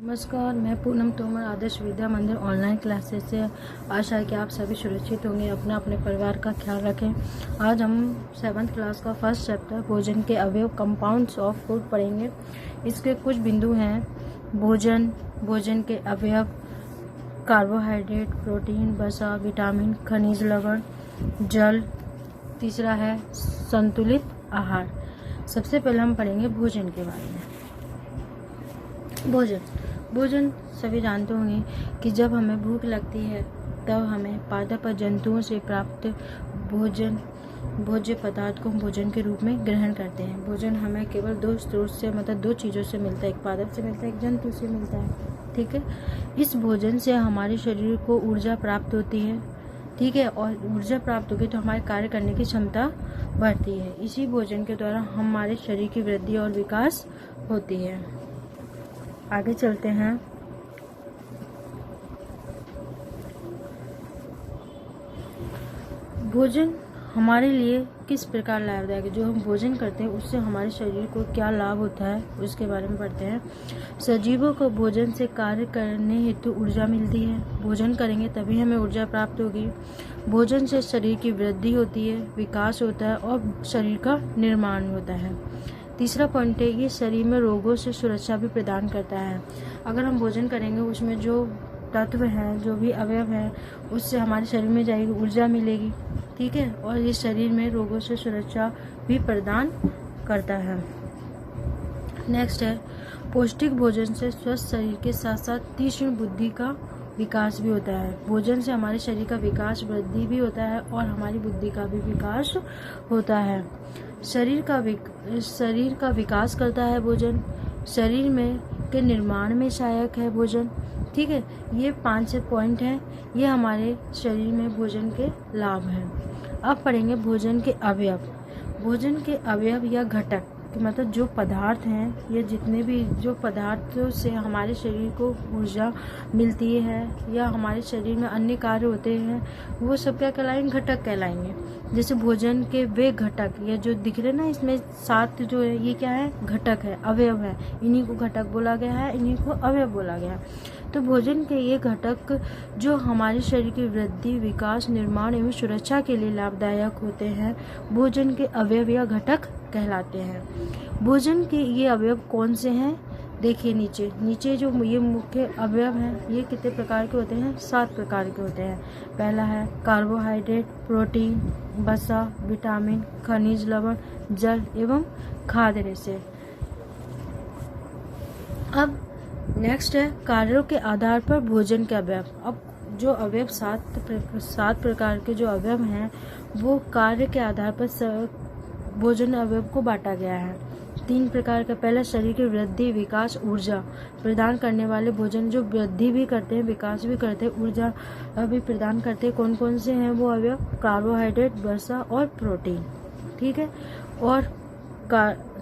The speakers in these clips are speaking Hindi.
नमस्कार, मैं पूनम तोमर आदर्श विद्या मंदिर ऑनलाइन क्लासेस से। आशा है कि आप सभी सुरक्षित होंगे, अपने परिवार का ख्याल रखें। आज हम 7th क्लास का फर्स्ट चैप्टर भोजन के अवयव कंपाउंड्स ऑफ फूड पढ़ेंगे। इसके कुछ बिंदु हैं: भोजन के अवयव, कार्बोहाइड्रेट, प्रोटीन, वसा, विटामिन, खनिज लवण, जल। तीसरा है संतुलित आहार। सबसे पहले हम पढ़ेंगे भोजन के बारे में। भोजन सभी जानते होंगे कि जब हमें भूख लगती है तब हमें पादप जंतुओं से प्राप्त भोज्य पदार्थ को हम भोजन के रूप में ग्रहण करते हैं। भोजन हमें केवल दो स्रोत से दो चीज़ों से मिलता है, एक पादप से मिलता है, एक जंतु से मिलता है। ठीक है, इस भोजन से हमारे शरीर को ऊर्जा प्राप्त होती है। ठीक है, और ऊर्जा प्राप्त होगी तो हमारे कार्य करने की क्षमता बढ़ती है। इसी भोजन के द्वारा हमारे शरीर की वृद्धि और विकास होती है। आगे चलते हैं। भोजन हमारे लिए किस प्रकार लाभदायक है। जो हम भोजन करते हैं उससे हमारे शरीर को क्या लाभ होता है उसके बारे में पढ़ते हैं। सजीवों को भोजन से कार्य करने हेतु ऊर्जा मिलती है। भोजन करेंगे तभी हमें ऊर्जा प्राप्त होगी। भोजन से शरीर की वृद्धि होती है, विकास होता है और शरीर का निर्माण होता है। तीसरा पॉइंट है, ये शरीर में रोगों से सुरक्षा भी प्रदान करता है। अगर हम भोजन करेंगे उसमें जो तत्व हैं, जो भी अवयव हैं, उससे हमारे शरीर में जाएगी, ऊर्जा मिलेगी। ठीक है, और ये शरीर में रोगों से सुरक्षा भी प्रदान करता है। नेक्स्ट है, पौष्टिक भोजन से स्वस्थ शरीर के साथ साथ तीक्ष्ण बुद्धि का विकास भी होता है। भोजन से हमारे शरीर का विकास, वृद्धि भी होता है और हमारी बुद्धि का भी विकास होता है। शरीर का विकास करता है भोजन। शरीर में के निर्माण में सहायक है भोजन। ठीक है, ये 5 पॉइंट हैं, ये हमारे शरीर में भोजन के लाभ हैं। अब पढ़ेंगे भोजन के अवयव। भोजन के अवयव या घटक मतलब जो पदार्थ हैं, ये जितने भी जो पदार्थों से हमारे शरीर को ऊर्जा मिलती है या हमारे शरीर में अन्य कार्य होते हैं, वो सब क्या कहलाएंगे? घटक कहलाएंगे। जैसे भोजन के वे घटक, ये जो दिख रहे ना इसमें 7 जो है, ये क्या है? घटक है, अवयव है। इन्हीं को घटक बोला गया है, इन्हीं को अवयव बोला गया है। तो भोजन के ये घटक जो हमारे शरीर की वृद्धि, विकास, निर्माण एवं सुरक्षा के लिए लाभदायक होते हैं, भोजन के अवयव या घटक कहलाते हैं। भोजन के ये अवयव कौन से हैं? देखिए नीचे जो ये मुख्य अवयव हैं, ये कितने प्रकार के होते हैं? 7 प्रकार के होते हैं। पहला है कार्बोहाइड्रेट, प्रोटीन, वसा, विटामिन, खनिज लवण, जल एवं खाद्य रेशे। अब नेक्स्ट है कार्यों के आधार पर भोजन के अवयव। अब जो अवयव 7 प्रकार के जो अवयव हैं, वो कार्य के आधार पर भोजन अवयव को बांटा गया है 3 प्रकार का। पहला, शरीर की वृद्धि, विकास, ऊर्जा प्रदान करने वाले भोजन, जो वृद्धि भी करते हैं, विकास भी करते हैं, ऊर्जा भी प्रदान करते हैं। कौन कौन से हैं वो अवयव? कार्बोहाइड्रेट, वसा और प्रोटीन। ठीक है, और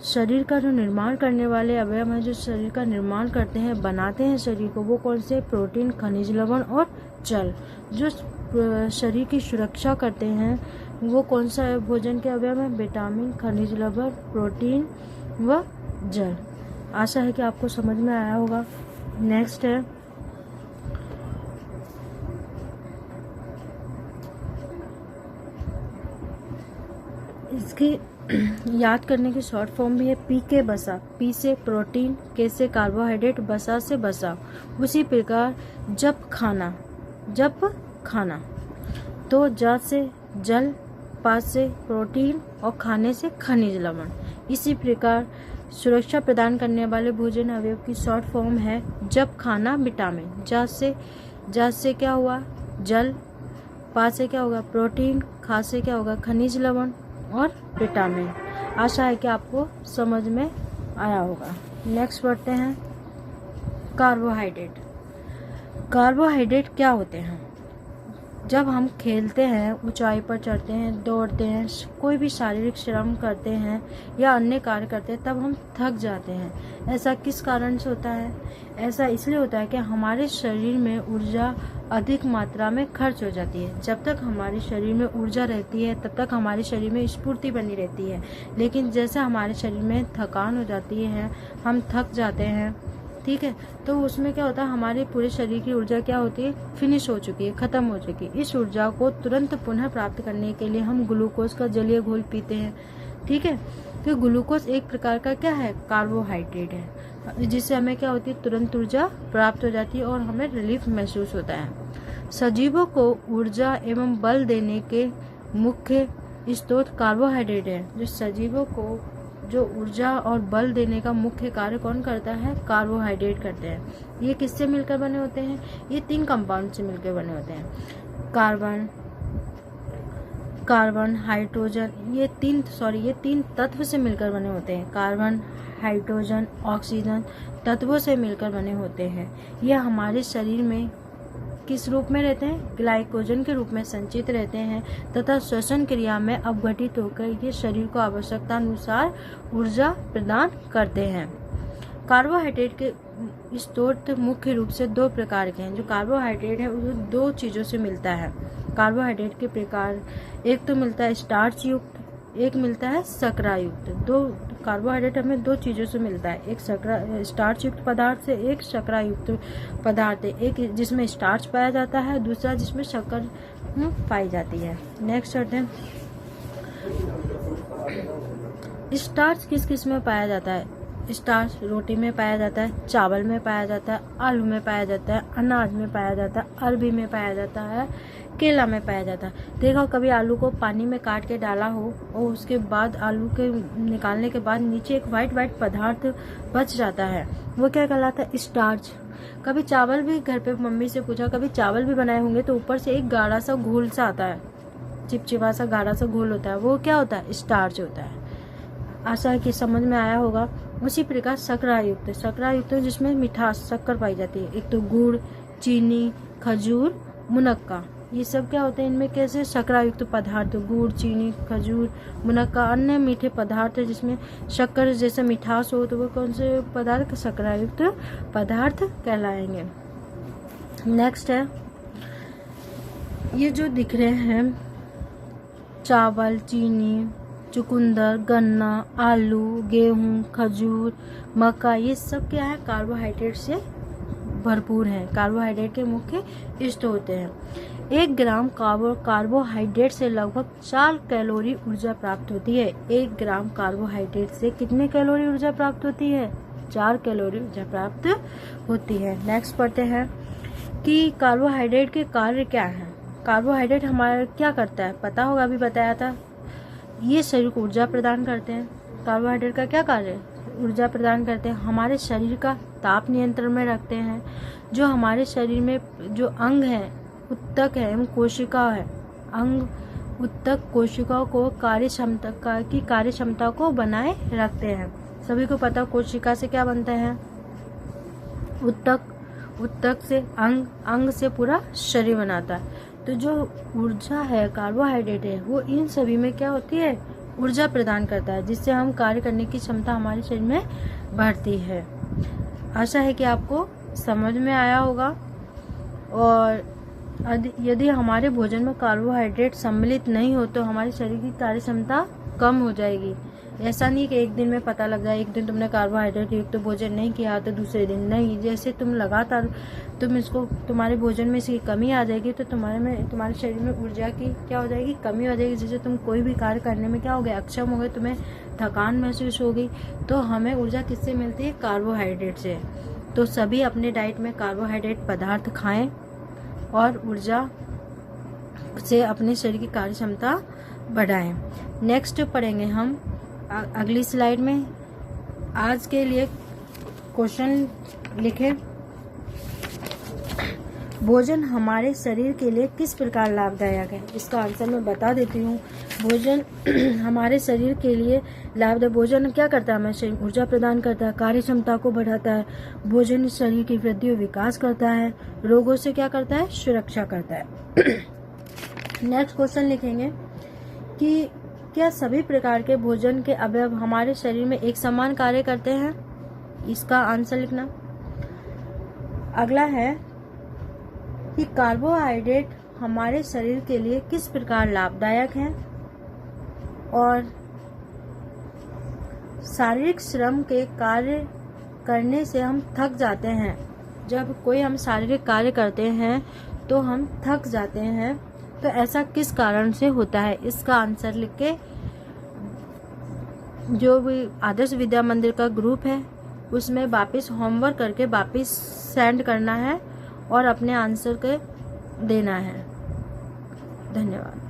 शरीर का जो निर्माण करने वाले अवयव हैं, जो शरीर का निर्माण करते हैं, बनाते हैं शरीर को, वो कौन से? प्रोटीन, खनिज लवण और जल। जो शरीर की सुरक्षा करते हैं वो कौन सा भोजन के अवयव है? विटामिन, खनिज लवण, प्रोटीन व जल। आशा है कि आपको समझ में आया होगा। नेक्स्ट है इसकी याद करने की शॉर्ट फॉर्म भी है। पी के बसा, पी से प्रोटीन, के से कार्बोहाइड्रेट, बसा से वसा। उसी प्रकार जब खाना तो जा से जल, पा से प्रोटीन और खाने से खनिज लवण। इसी प्रकार सुरक्षा प्रदान करने वाले भोजन अवयव की शॉर्ट फॉर्म है जब खाना, विटामिन। जा से क्या हुआ? जल, पा से क्या होगा? प्रोटीन, खा से क्या होगा? खनिज लवण और विटामिन। आशा है कि आपको समझ में आया होगा। नेक्स्ट पढ़ते हैं कार्बोहाइड्रेट। कार्बोहाइड्रेट क्या होते हैं? जब हम खेलते हैं, ऊंचाई पर चढ़ते हैं, दौड़ते हैं, कोई भी शारीरिक श्रम करते हैं या अन्य कार्य करते हैं, तब हम थक जाते हैं। ऐसा किस कारण से होता है? ऐसा इसलिए होता है कि हमारे शरीर में ऊर्जा अधिक मात्रा में खर्च हो जाती है। जब तक हमारे शरीर में ऊर्जा रहती है तब तक हमारे शरीर में स्फूर्ति बनी रहती है, लेकिन जैसे हमारे शरीर में थकान हो जाती है, हम थक जाते हैं, ठीक है। तो उसमें क्या होता है, हमारे पूरे शरीर की ऊर्जा क्या होती है, फिनिश हो चुकी है, खत्म हो चुकी है। इस ऊर्जा को तुरंत पुनः प्राप्त करने के लिए हम ग्लूकोज का जलीय घोल पीते हैं, ठीक है। तो ग्लूकोज एक प्रकार का क्या है, कार्बोहाइड्रेट है, जिससे हमें क्या होती है, तुरंत ऊर्जा प्राप्त हो जाती है और हमें रिलीफ महसूस होता है। सजीवों को ऊर्जा एवं बल देने के मुख्य स्रोत कार्बोहाइड्रेट है। जो सजीवों को जो ऊर्जा और बल देने का मुख्य कार्य कौन करता है, कार्बोहाइड्रेट करते हैं। ये किससे मिलकर बने होते हैं, ये 3 कंपाउंड से मिलकर बने होते हैं, कार्बन हाइड्रोजन, ये तीन तत्व से मिलकर बने होते हैं। कार्बन, हाइड्रोजन, ऑक्सीजन तत्वों से मिलकर बने होते हैं। ये हमारे शरीर में किस रूप में रहते हैं, ग्लाइकोजन के रूप में संचित रहते हैं तथा श्वसन क्रिया में अपघटित होकर ये शरीर को आवश्यकता अनुसार ऊर्जा प्रदान करते हैं। कार्बोहाइड्रेट के स्रोत मुख्य रूप से 2 प्रकार के हैं। जो कार्बोहाइड्रेट है वो 2 चीजों से मिलता है। कार्बोहाइड्रेट के प्रकार, एक तो मिलता है स्टार्च युक्त, एक मिलता है शर्करा युक्त। 2 कार्बोहाइड्रेट हमें 2 चीजों से मिलता है, एक स्टार्च युक्त पदार्थ से, एक शर्करा युक्त पदार्थ है। एक जिसमें स्टार्च पाया जाता है, दूसरा जिसमें शक्कर पाई जाती है। नेक्स्ट आते हैं, स्टार्च किस किस में पाया जाता है। स्टार्च रोटी में पाया जाता है, चावल में पाया जाता है, आलू में पाया जाता है, अनाज में पाया जाता है, अरबी में पाया जाता है, केला में पाया जाता है। देखो कभी आलू को पानी में काट के डाला हो और उसके बाद आलू के निकालने के बाद नीचे एक वाइट पदार्थ बच जाता है, वो क्या कहलाता है, स्टार्च। कभी चावल भी घर पे मम्मी से पूछा, कभी चावल भी बनाए होंगे तो ऊपर से एक गाढ़ा सा घोल सा आता है, चिपचिपा सा गाढ़ा सा घोल होता है, वो क्या होता है, स्टार्च होता है। आशा है कि समझ में आया होगा। उसी प्रकार शर्करा युक्त जिसमें मिठास शक्कर पाई जाती है। एक तो गुड़, चीनी, खजूर, मुनक्का, ये सब क्या होते हैं, इनमें कैसे शर्करा युक्त पदार्थ, गुड़, चीनी, खजूर, मुनक्का, अन्य मीठे पदार्थ जिसमें शक्कर जैसे मिठास हो तो वो कौन से पदार्थ, शर्करा युक्त पदार्थ कहलाएंगे। नेक्स्ट है, ये जो दिख रहे हैं चावल, चीनी, चुकंदर, गन्ना, आलू, गेहूं, खजूर, मक्का, ये सब क्या है, कार्बोहाइड्रेट से भरपूर है, कार्बोहाइड्रेट के मुख्य स्रोत हैं। 1 ग्राम कार्बोहाइड्रेट से लगभग 4 कैलोरी ऊर्जा प्राप्त होती है। 1 ग्राम कार्बोहाइड्रेट से कितने कैलोरी ऊर्जा प्राप्त होती है, 4 कैलोरी ऊर्जा प्राप्त होती है। नेक्स्ट पढ़ते हैं कि कार्बोहाइड्रेट के कार्य क्या हैं। कार्बोहाइड्रेट हमारा क्या करता है, पता होगा, अभी बताया था, ये शरीर को ऊर्जा प्रदान करते हैं। कार्बोहाइड्रेट का क्या कार्य है, ऊर्जा प्रदान करते हैं, हमारे शरीर का ताप नियंत्रण में रखते हैं। जो हमारे शरीर में जो अंग है, उत्तक है एवं कोशिका है, अंग उत्तक कोशिकाओं को कार्य क्षमता को बनाए रखते हैं। सभी को पता, कोशिका से क्या बनते हैं, उत्तक से अंग से पूरा शरीर बनाता है। तो जो ऊर्जा है, कार्बोहाइड्रेट है, वो इन सभी में क्या होती है, ऊर्जा प्रदान करता है, जिससे हम कार्य करने की क्षमता हमारे शरीर में बढ़ती है। आशा है कि आपको समझ में आया होगा। और यदि हमारे भोजन में कार्बोहाइड्रेट सम्मिलित नहीं हो तो हमारे शरीर की कार्य क्षमता कम हो जाएगी। ऐसा नहीं कि एक दिन में पता लग जाए, एक दिन तुमने कार्बोहाइड्रेट युक्त तो भोजन नहीं किया तो दूसरे दिन नहीं, जैसे तुम लगातार तुम्हारे भोजन में इसकी कमी आ जाएगी तो तुम्हारे शरीर में ऊर्जा की क्या हो जाएगी, कमी हो जाएगी, जिससे तुम कोई भी कार्य करने में क्या हो गए, अक्षम हो गए, तुम्हें थकान महसूस होगी। तो हमें ऊर्जा किससे मिलती है, कार्बोहाइड्रेट से। तो सभी अपने डाइट में कार्बोहाइड्रेट पदार्थ खाएं और ऊर्जा से अपने शरीर की कार्य क्षमता बढ़ाएं। नेक्स्ट पढ़ेंगे हम अगली स्लाइड में। आज के लिए क्वेश्चन लिखें, भोजन हमारे शरीर के लिए किस प्रकार लाभदायक है। इसका आंसर मैं बता देती हूँ। भोजन हमारे शरीर के लिए लाभदायक, भोजन क्या करता है, हमें शरीर ऊर्जा प्रदान करता है, कार्य क्षमता को बढ़ाता है, भोजन शरीर की वृद्धि और विकास करता है, रोगों से क्या करता है, सुरक्षा करता है। नेक्स्ट क्वेश्चन लिखेंगे कि क्या सभी प्रकार के भोजन के अवयव हमारे शरीर में एक समान कार्य करते हैं। इसका आंसर लिखना। अगला है कि कार्बोहाइड्रेट हमारे शरीर के लिए किस प्रकार लाभदायक हैं और शारीरिक श्रम के कार्य करने से हम थक जाते हैं। जब कोई हम शारीरिक कार्य करते हैं तो हम थक जाते हैं, तो ऐसा किस कारण से होता है? इसका आंसर लिख के जो भी आदर्श विद्या मंदिर का ग्रुप है उसमें वापस होमवर्क करके वापस सेंड करना है और अपने आंसर के देना है। धन्यवाद।